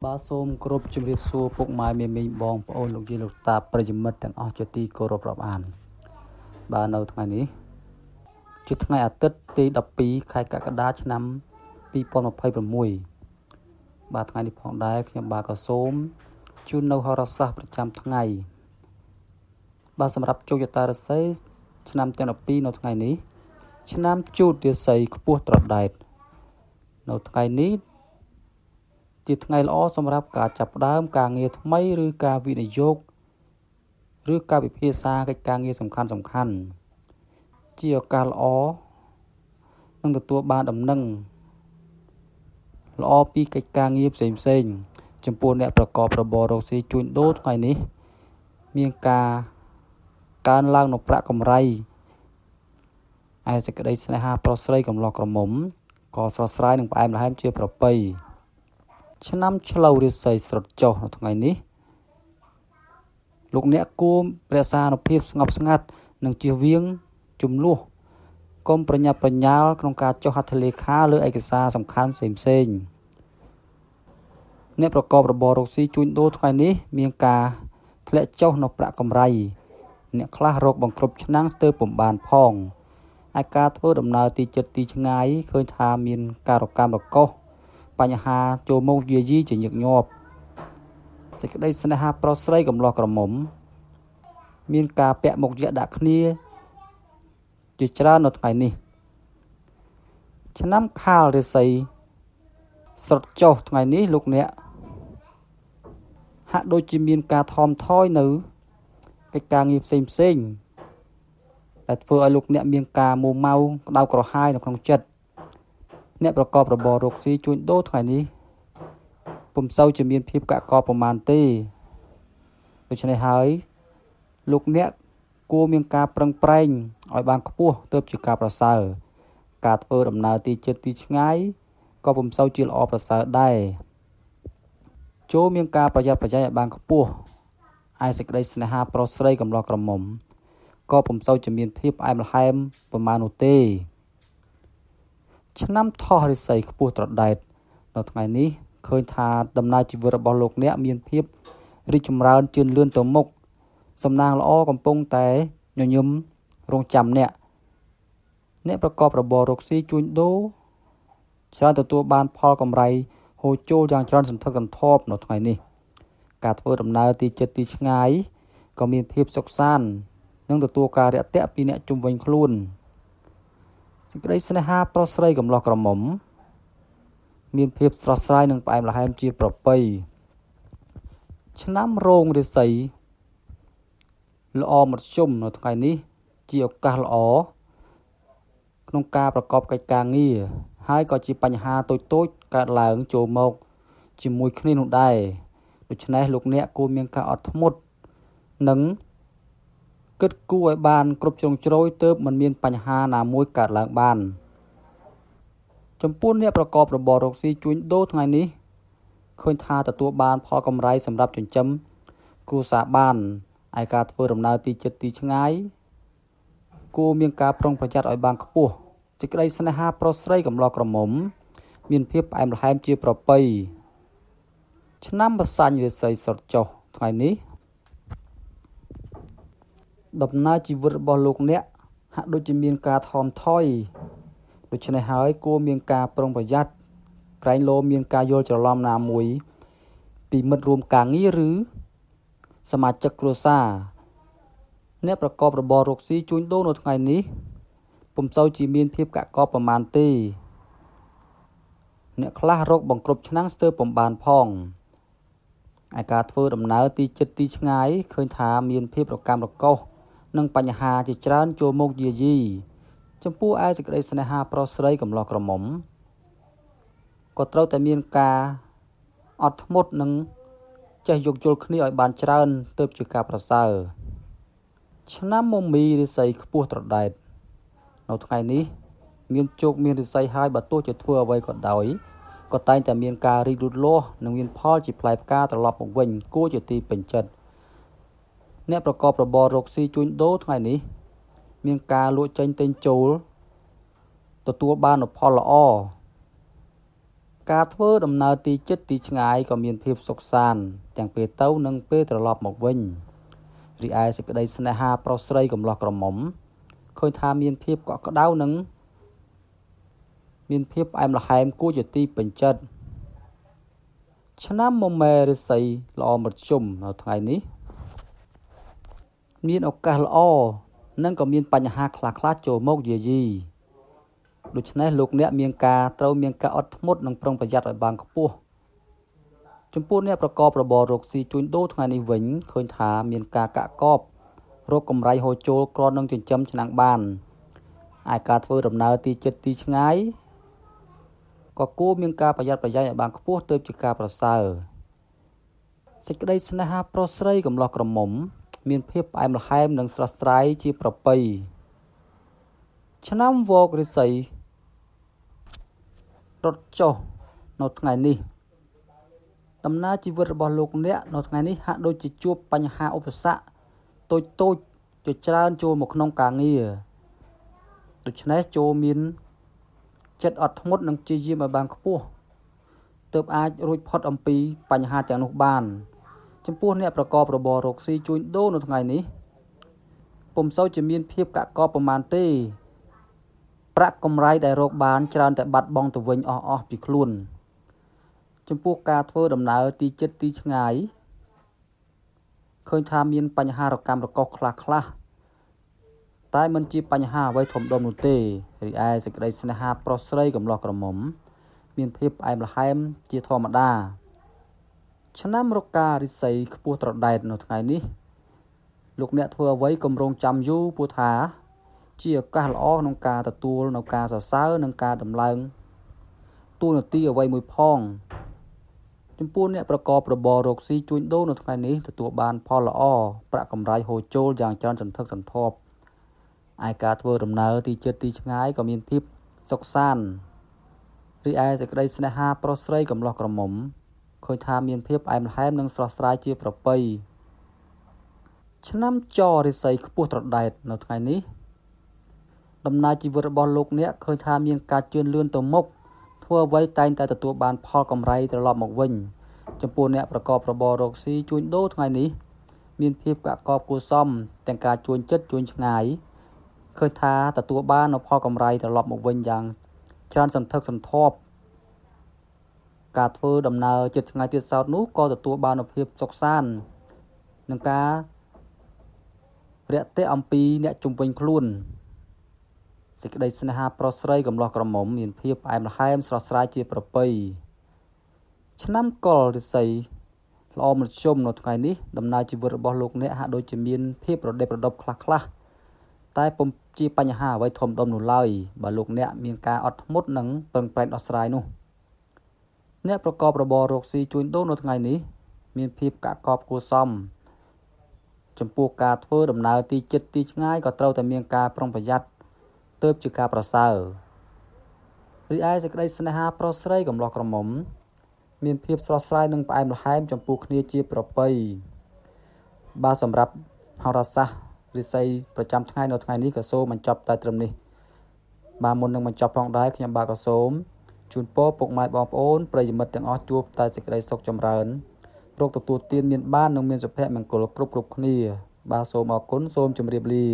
បាទសូមគោរពជំរាបសួរពុកម៉ែមេមីងបងប្អូនលោកយាយលោកតាប្រិយមិត្តទាំងអស់ជាទីគោរពរាប់អានបាទនៅថ្ងៃនេះជាថ្ងៃអាទិត្យទី12ខែកក្កដាឆ្នាំ2026បាទថ្ងៃនេះផងដែរខ្ញុំបាទក៏សូមជូននៅហោរាសាស្ត្រប្រចាំថ្ងៃបាទសម្រាប់ជោគជតារាសីឆ្នាំទាំង12នៅថ្ងៃនេះឆ្នាំជូតរាសីខ្ពស់ត្រដែតនៅថ្ងៃនេះជាថ្ងៃល្អសម្រាប់ការចាប់ផ្ដើមការងារថ្មីឬការវិនិយោគឬការពិភាក្សាកិច្ចការងារសំខាន់ជាឱកាសល្អនឹងទទួលបានដំណឹងល្អពីកិច្ចការងារផ្សេងចំពោះអ្នកប្រកបរបររកស៊ីជួញដូរថ្ងៃនេះមានការកើនឡើងនូវប្រាក់កម្រៃឯសេចក្តីស្នេហាប្រុសស្រីកំឡោះក្រមុំក៏ស្រស់ស្រាយនឹងផ្អែមល្ហែមជាប្រពៃឆ្នាំឆ្លូវរាសីស្រុតចុះនៅថ្ងៃនេះលោកអ្នកគួររក្សានូវភាពស្ងប់ស្ងាត់និងជៀសវាងជំនួសកុំប្រញាប់ប្រញាល់ក្នុងការចុះហត្ថលេខាលើឯកសារសំខាន់ផ្សេងអ្នកប្រកបរបររកស៊ីជួញដូរថ្ងៃនេះមានការធ្លាក់ចុះនៅប្រាក់កម្រៃអ្នកខ្លះរកបង្ក្រប់ឆ្នាំងស្ទើរពុំបានផងឯការធ្វើដំណើរទីជិតទីឆ្ងាយឃើញថាមានការរកាំរកុសបញ្ហាចូលមកយាយីជាញឹកញាប់សេចក្តីស្នេហាប្រុសស្រីកំឡោះក្រមុំមានការពាក់មុខយៈដាក់គ្នាជាច្រើននៅថ្ងៃនេះឆ្នាំខាលរាសីស្រុតចុះថ្ងៃនេះលោកអ្នកហាក់ដូចជាមានការថមថយនៅកិច្ចការងារផ្សេងដែលធ្វើឲ្យលោកអ្នកមានការមួម៉ៅក្តៅក្រហាយនៅក្នុងចិត្តអ្នកប្រកបរបររកស៊ីជួញដូរថ្ងៃនេះពុំសូវជាមានភាពកាក់កបប្រមាណទេដូច្នេះហើយលោកអ្នកគួរមានការប្រឹងប្រែងឲ្យបានខ្ពស់ទើបជាការប្រសើរការធ្វើដំណើរទីជិតទីឆ្ងាយក៏ពុំសូវជាល្អប្រសើរដែរចូលមានការប្រយ័ត្នប្រយែងឲ្យបានខ្ពស់ឯសេចក្តីស្នេហាប្រុសស្រីកំឡោះក្រមុំក៏ពុំសូវជាមានភាពផ្អែមល្ហែមប្រមាណនោះទេឆ្នាំថោះរាសីខ្ពស់ត្រដែតនៅថ្ងៃនេះឃើញថាដំណើរជីវិតរបស់លោកអ្នកមានភាពរីកចម្រើនជឿនលឿនទៅមុខសំណាងល្អកំពុងតែញញឹមរង់ចាំអ្នកប្រកបរបររកស៊ីជួញដូរច្រើនទទួលបានផលកម្រៃហូរចូលយ៉ាងច្រើនសន្ធឹកសន្ធាប់នៅថ្ងៃនេះការធ្វើដំណើរទីជិតទីឆ្ងាយក៏មានភាពសុខសាន្តនិងទទួលការរាក់ទាក់ពីអ្នកជុំវិញខ្លួនសេចក្តីស្នេហាប្រុសស្រីកំឡោះក្រមុំមានភាពស្រស់ស្រាយនិងផ្អែមល្ហែមជាប្រពៃឆ្នាំរោងរាសីល្អមធ្យមនៅថ្ងៃនេះជាឱកាសល្អក្នុងការប្រកបកិច្ចការងារហើយក៏ជាបញ្ហាតូចកើតឡើងចូលមកជាមួយគ្នានោះដែរដូច្នេះលោកអ្នកគួរមានការអត់ធ្មត់និងគិតគូរឲ្យបានគ្រប់ជ្រុងជ្រោយទើបមិនមានបញ្ហាណាមួយកើតឡើងបានចំពោះអ្នកប្រកបរបររកស៊ីជួញដូរថ្ងៃនេះឃើញថាទទួលបានផលកម្រៃសម្រាប់ចិញ្ចឹមគ្រួសារបានឯការធ្វើដំណើរទីជិតទីឆ្ងាយគួរមានការប្រុងប្រយ័ត្នឲ្យបានខ្ពស់សេចក្តីស្នេហាប្រុសស្រីកំឡោះក្រមុំមានភាពផ្អែមល្ហែមជាប្រពៃឆ្នាំម្សាញ់រាសីស្រុតចុះថ្ងៃនេះដំណើរជីវិតរបស់លោកអ្នកហាក់ដូចជាមានការថមថយដូច្នេះហើយគួរមានការប្រុងប្រយ័ត្នក្រែងលោមានការយល់ច្រឡំណាមួយពីមិត្តរួមការងារឬសមាជិកគ្រួសារអ្នកប្រកបរបររកស៊ីជួញដូរនៅថ្ងៃនេះពុំសូវជាមានភាពកាក់កបប្រមាណទេអ្នកខ្លះរកបង្ក្រប់ឆ្នាំងស្ទើរពុំបានផងឯការធ្វើដំណើរទីជិតទីឆ្ងាយឃើញថាមានភាពរកាំរកុសនិងបញ្ហាជាច្រើនចូលមកយាយីចំពោះឯសេចក្តីស្នេហាប្រុសស្រីកំឡោះក្រមុំក៏ត្រូវតែមានការអត់ធ្មត់និងចេះយោគយល់គ្នាឲ្យបានច្រើនទើបជាការប្រសើរឆ្នាំមមីរាសីខ្ពស់ត្រដែតនៅថ្ងៃនេះមានជោគមានរាសីហើយបើទោះជាធ្វើអ្វីក៏ដោយក៏តែងតែមានការរីកលូតលាស់និងមានផលជាផ្លែផ្កាត្រឡប់មកវិញគួរជាទីពេញចិត្តអ្នកប្រកបរបររកស៊ីជួញដូរថ្ងៃនេះមានការលក់ចេញទិញចូលទទួលបាននូវផលល្អ ការធ្វើដំណើរទីជិតទីឆ្ងាយក៏មានភាពសុខសាន្តទាំងពេលទៅនិងពេលត្រឡប់មកវិញរីឯសេចក្តីស្នេហាប្រុសស្រីកំឡោះក្រមុំឃើញថាមានភាពកក់ក្ដៅនិងមានភាពផ្អែមល្ហែមគួរជាទីពេញចិត្តឆ្នាំមមែរិស័យល្អមធ្យមនៅថ្ងៃនេះមានឱកាសល្អនិងក៏មានបញ្ហាខ្លះៗចូលមកយាយីដូច្នេះលោកអ្នកត្រូវមានការអត់ធ្មត់និងប្រុងប្រយ័ត្នឲ្យបានខ្ពស់ចំពោះអ្នកប្រកបរបររកស៊ីជួញដូរថ្ងៃនេះវិញឃើញថាមានការកាក់កបរកកម្រៃហូរចូលគ្រាន់នឹងចិញ្ចឹមឆ្នាំងបានឯការធ្វើដំណើរទីជិតទីឆ្ងាយក៏គួរមានការប្រយ័ត្នប្រយែងឲ្យបានខ្ពស់ទើបជាការប្រសើរសេចក្តីស្នេហាប្រុសស្រីកំឡោះក្រមុំមានភាពផ្អែមល្ហែមនិងស្រស់ស្រាយជាប្រពៃឆ្នាំវោករិស័យរត់ចុះនៅថ្ងៃនេះដំណើរជីវិតរបស់លោកអ្នកនៅថ្ងៃនេះហាក់ដូចជាជួបបញ្ហាឧបសគ្គតូចជាច្រើនចូលមកក្នុងការងារដូច្នេះចូលមានចិត្តអត់ធ្មត់និងព្យាយាមឲ្យបានខ្ពស់ទើបអាចរួចផុតអំពីបញ្ហាទាំងនោះបានចំពោះអ្នកប្រកបរបររកស៊ីជួញដូរនៅថ្ងៃនេះពុំសូវជាមានភាពកាក់កបប្រមាណទេប្រាក់កម្រៃដែលរកបានច្រើនតែបាត់បង់ទៅវិញអស់ពីខ្លួនចំពោះការធ្វើដំណើរទីជិតទីឆ្ងាយឃើញថាមានបញ្ហារកម្មរកុសខ្លះតែមិនជាបញ្ហាអ្វីធំដុំនោះទេរីឯសេចក្តីស្នេហាប្រុសស្រីកំឡោះក្រមុំមានភាពផ្អែមល្ហែមជាធម្មតាឆ្នាំរការិស័យខ្ពស់ត្រដែតនៅថ្ងៃនេះលោកអ្នកធ្វើអ្វីកុំរងចាំយូរព្រោះថាជាឱកាសល្អក្នុងការទទួលនៅការសរសើរនិងការដំឡើងតួនាទីអ្វីមួយផងចំពោះអ្នកប្រកបរបររកស៊ីជួញដូរនៅថ្ងៃនេះទទួលបានផលល្អប្រាក់កម្រៃហូរចូលយ៉ាងច្រើនសន្ធឹកសន្ធាប់ឯការធ្វើដំណើរទីជិតទីឆ្ងាយក៏មានភាពសុខសាន្តរីឯសេចក្តីស្នេហាប្រុសស្រីកំឡោះក្រមុំឃើញថាមានភាពផ្អែមល្ហែមនិងស្រស់ស្រាយជាប្រពៃឆ្នាំចរិស័យខ្ពស់ត្រដែតនៅថ្ងៃនេះដំណើរជីវិតរបស់លោកអ្នកឃើញថាមានការជឿនលឿនទៅមុខធ្វើអ្វីតែងតែទទួលបានផលកម្រៃត្រឡប់មកវិញចំពោះអ្នកប្រកបរបររកស៊ីជួញដូរថ្ងៃនេះមានភាពកាក់កបគួរសមទាំងការជួញចិត្តជួញឆ្ងាយឃើញថាទទួលបាននូវផលកម្រៃត្រឡប់មកវិញយ៉ាងច្រើនសន្ធឹកសន្ធាប់ការធ្វើដំណើរជិតថ្ងៃទៀតសោតនោះក៏ទទួលបាននូវភាពសុខសាន្តនឹងការរាក់ទាក់អំពីអ្នកជុំវិញខ្លួនសេចក្តីស្នេហាប្រុសស្រីកំឡោះក្រមុំមានភាពផ្អែមល្ហែមស្រស់ស្រាយជាប្រពៃឆ្នាំកុលរិស័យល្អមធ្យមនៅថ្ងៃនេះដំណើរជីវិតរបស់លោកអ្នកហាក់ដូចជាមានភាពរដេបរដប់ខ្លះតែពុំជាបញ្ហាអ្វីធំដុំនោះឡើយបើលោកអ្នកមានការអត់ធ្មត់និងប្រឹងប្រែងដោះស្រាយនោះអ្នកប្រកបរបររកស៊ីជួញដូរនៅថ្ងៃនេះមានភាពកាក់កបគួរសមចំពោះការធ្វើដំណើរទីជិតទីឆ្ងាយក៏ត្រូវតែមានការប្រុងប្រយ័ត្នទើបជាការប្រសើររីឯសេចក្តីស្នេហាប្រុសស្រីកំឡោះក្រមុំមានភាពស្រស់ស្រាយនិងផ្អែមល្ហែមចំពោះគ្នាជាប្រពៃបាទសម្រាប់ហោរាសាស្ត្ររិស័យប្រចាំថ្ងៃនៅថ្ងៃនេះក៏សូមបញ្ចប់តែត្រឹមនេះបាទមុននឹងបញ្ចប់ផងដែរខ្ញុំបាទក៏សូមជូនពរពុកម៉ែបងប្អូនប្រិយមិត្តទាំងអស់ជួបតែសេចក្តីសុខចម្រើនរកទទួលទានមានបាននិងមានសុភមង្គលគ្រប់គ្នាបាទសូមអរគុណសូមជម្រាបលា